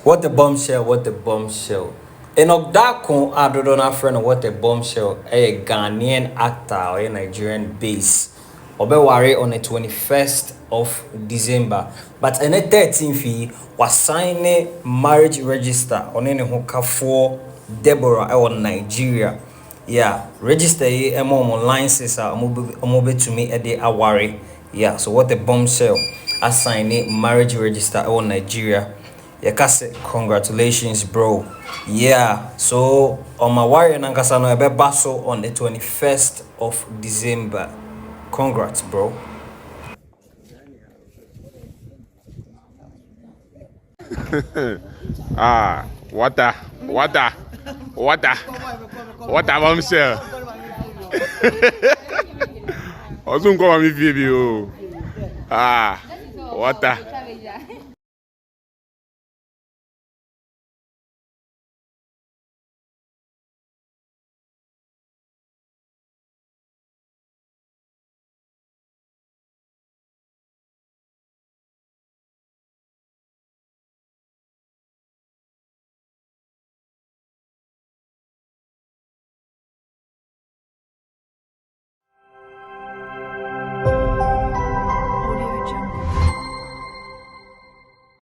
What the bombshell, what the bombshell. Enoch Darko, I don't know friend what a bombshell. A Ghanaian actor or a Nigerian base. Obeware on the 21st of December. But on the 13th, he was signing marriage register on any hoka for Deborah or Nigeria. Yeah, register ye online says omobe to me a day aware. Yeah, so what a bombshell. I sign marriage register on Nigeria. Yeah, say congratulations, bro. Yeah, so on my warrior nankasa no ebe baso on the 21st of December. Congrats, bro. Ah, water, bombshell. Ọsùn kọ́ wa mi fi ebi o. Ah, water.